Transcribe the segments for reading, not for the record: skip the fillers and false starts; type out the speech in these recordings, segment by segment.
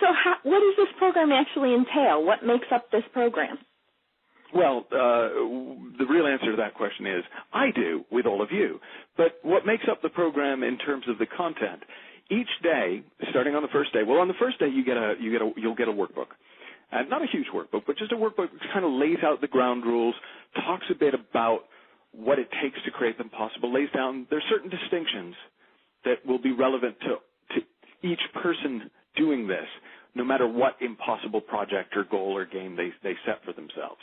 So what does this program actually entail? What makes up this program? Well, the real answer to that question is I do with all of you. But what makes up the program in terms of the content? Each day, starting on the first day. Well, on the first day you'll get a workbook, not a huge workbook, but just a workbook that kind of lays out the ground rules, talks a bit about what it takes to create them possible, lays down there's certain distinctions that will be relevant to each person doing this, no matter what impossible project or goal or game they set for themselves.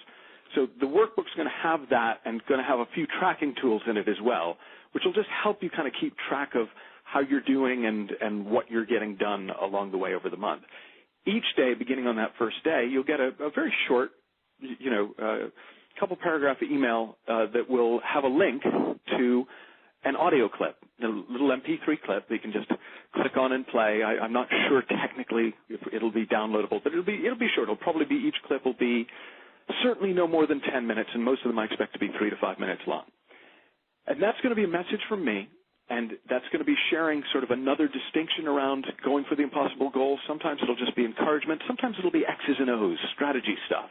So the workbook's going to have that and going to have a few tracking tools in it as well, which will just help you kind of keep track of how you're doing and what you're getting done along the way over the month. Each day, beginning on that first day, you'll get a very short, couple paragraph email that will have a link to an audio clip, a little MP3 clip that you can just click on and play. I'm not sure technically if it'll be downloadable, but it'll be short. It'll probably be, each clip will be certainly no more than 10 minutes, and most of them I expect to be 3 to 5 minutes long. And that's going to be a message from me, and that's going to be sharing sort of another distinction around going for the impossible goal. Sometimes it'll just be encouragement. Sometimes it'll be X's and O's, strategy stuff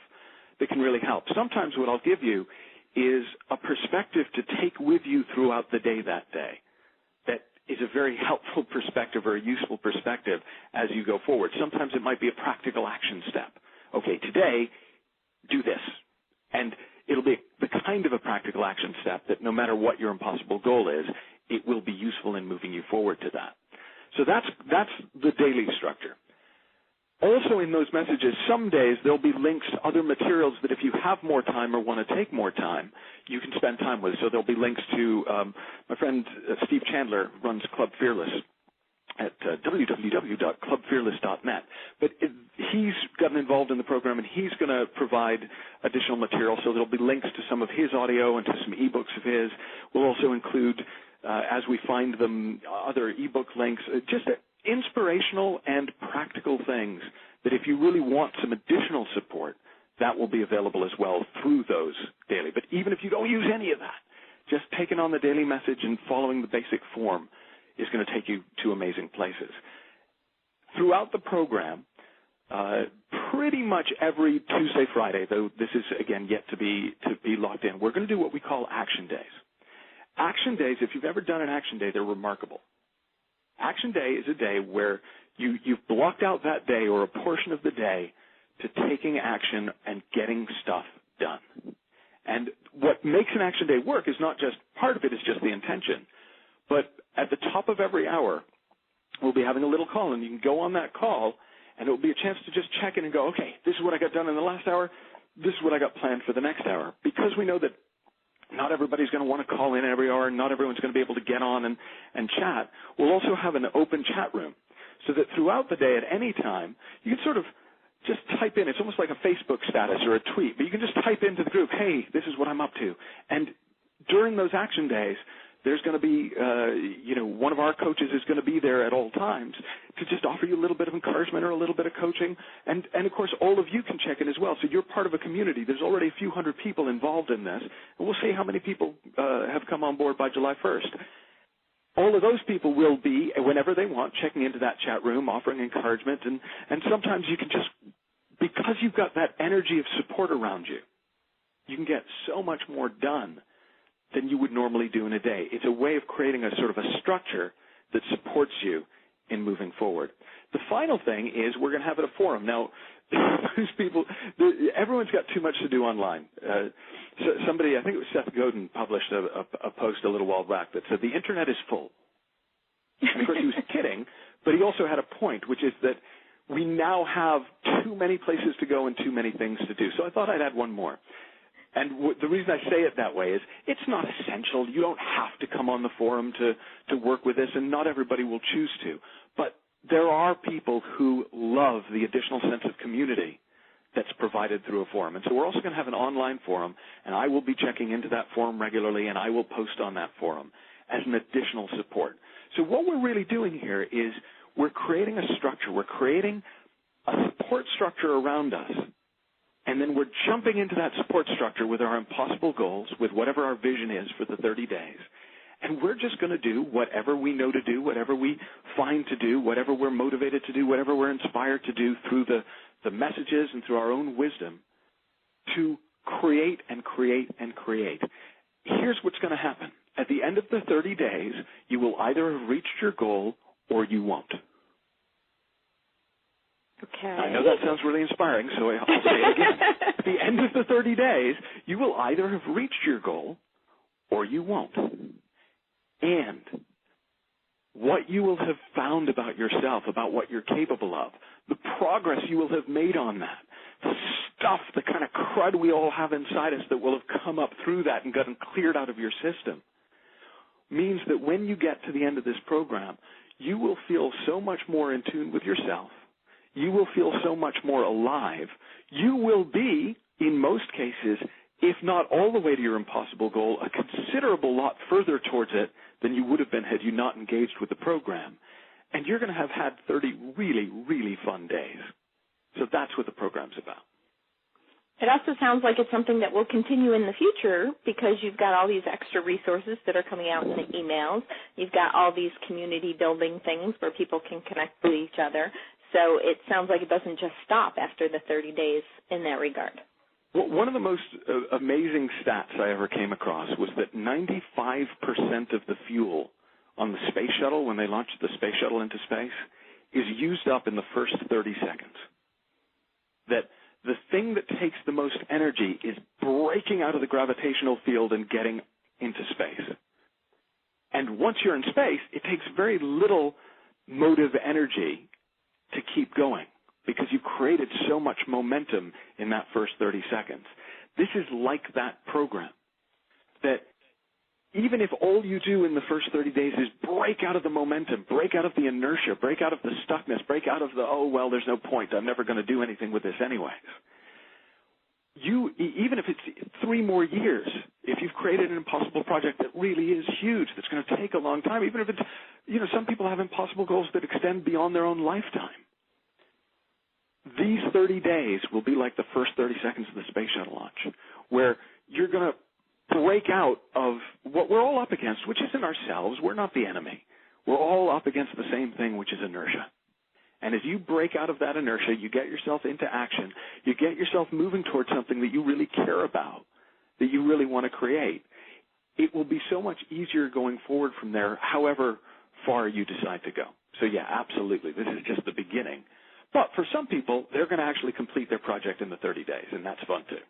that can really help. Sometimes what I'll give you is a perspective to take with you throughout the day that day that is a very helpful perspective or a useful perspective as you go forward. Sometimes it might be a practical action step. Okay, today, do this. And it'll be the kind of a practical action step that no matter what your impossible goal is, it will be useful in moving you forward to that. So that's the daily structure. Also in those messages, some days there'll be links to other materials that if you have more time or want to take more time, you can spend time with. So there'll be links to my friend Steve Chandler runs Club Fearless at www.clubfearless.net. But he's gotten involved in the program, and he's going to provide additional material. So there'll be links to some of his audio and to some ebooks of his. We'll also include, as we find them, other ebook links, just inspirational and practical things that if you really want some additional support, that will be available as well through those daily. But even if you don't use any of that, just taking on the daily message and following the basic form is going to take you to amazing places. Throughout the program, pretty much every Tuesday, Friday, though this is, again, yet to be locked in, we're going to do what we call action days. Action days, if you've ever done an action day, they're remarkable. Action day is a day where you've blocked out that day or a portion of the day to taking action and getting stuff done. And what makes an action day work is not just, part of it is just the intention, but at the top of every hour, we'll be having a little call, and you can go on that call, and it will be a chance to just check in and go, okay, this is what I got done in the last hour, this is what I got planned for the next hour. Because we know that not everybody's going to want to call in every hour, and not everyone's going to be able to get on and chat, we'll also have an open chat room so that throughout the day at any time, you can sort of just type in. It's almost like a Facebook status or a tweet, but you can just type into the group, hey, this is what I'm up to. And during those action days, there's going to be, one of our coaches is going to be there at all times to just offer you a little bit of encouragement or a little bit of coaching. And of course, all of you can check in as well. So you're part of a community. There's already a few hundred people involved in this. And we'll see how many people have come on board by July 1st. All of those people will be, whenever they want, checking into that chat room, offering encouragement. And sometimes you can just, because you've got that energy of support around you, you can get so much more done than you would normally do in a day. It's a way of creating a sort of a structure that supports you in moving forward. The final thing is we're going to have it a forum. Now, everyone's got too much to do online. Somebody, I think it was Seth Godin, published a post a little while back that said the Internet is full. And of course, he was kidding, but he also had a point, which is that we now have too many places to go and too many things to do. So I thought I'd add one more. And the reason I say it that way is it's not essential. You don't have to come on the forum to work with this, and not everybody will choose to. But there are people who love the additional sense of community that's provided through a forum. And so we're also going to have an online forum, and I will be checking into that forum regularly, and I will post on that forum as an additional support. So what we're really doing here is we're creating a structure. We're creating a support structure around us. And then we're jumping into that support structure with our impossible goals, with whatever our vision is for the 30 days. And we're just going to do whatever we know to do, whatever we find to do, whatever we're motivated to do, whatever we're inspired to do through the messages and through our own wisdom to create and create and create. Here's what's going to happen. At the end of the 30 days, you will either have reached your goal or you won't. Okay. I know that sounds really inspiring, so I'll say it again. At the end of the 30 days, you will either have reached your goal or you won't. And what you will have found about yourself, about what you're capable of, the progress you will have made on that, the stuff, the kind of crud we all have inside us that will have come up through that and gotten cleared out of your system, means that when you get to the end of this program, you will feel so much more in tune with yourself. You will feel so much more alive. You will be, in most cases, if not all the way to your impossible goal, a considerable lot further towards it than you would have been had you not engaged with the program. And you're going to have had 30 really, really fun days. So that's what the program's about. It also sounds like it's something that will continue in the future because you've got all these extra resources that are coming out in the emails. You've got all these community building things where people can connect with each other. So it sounds like it doesn't just stop after the 30 days in that regard. Well, one of the most amazing stats I ever came across was that 95% of the fuel on the space shuttle, when they launched the space shuttle into space, is used up in the first 30 seconds. That the thing that takes the most energy is breaking out of the gravitational field and getting into space. And once you're in space, it takes very little motive energy to keep going because you created so much momentum in that first 30 seconds. This is like that program, that even if all you do in the first 30 days is break out of the momentum, break out of the inertia, break out of the stuckness, break out of the, oh, well, there's no point, I'm never going to do anything with this anyways. Even if it's 3 more years, if you've created an impossible project that really is huge, that's going to take a long time, even if it's, some people have impossible goals that extend beyond their own lifetime. These 30 days will be like the first 30 seconds of the space shuttle launch, where you're going to break out of what we're all up against, which isn't ourselves. We're not the enemy. We're all up against the same thing, which is inertia. And as you break out of that inertia, you get yourself into action. You get yourself moving towards something that you really care about, that you really want to create. It will be so much easier going forward from there, however far you decide to go. So, yeah, absolutely. This is just the beginning. But for some people, they're going to actually complete their project in the 30 days, and that's fun, too.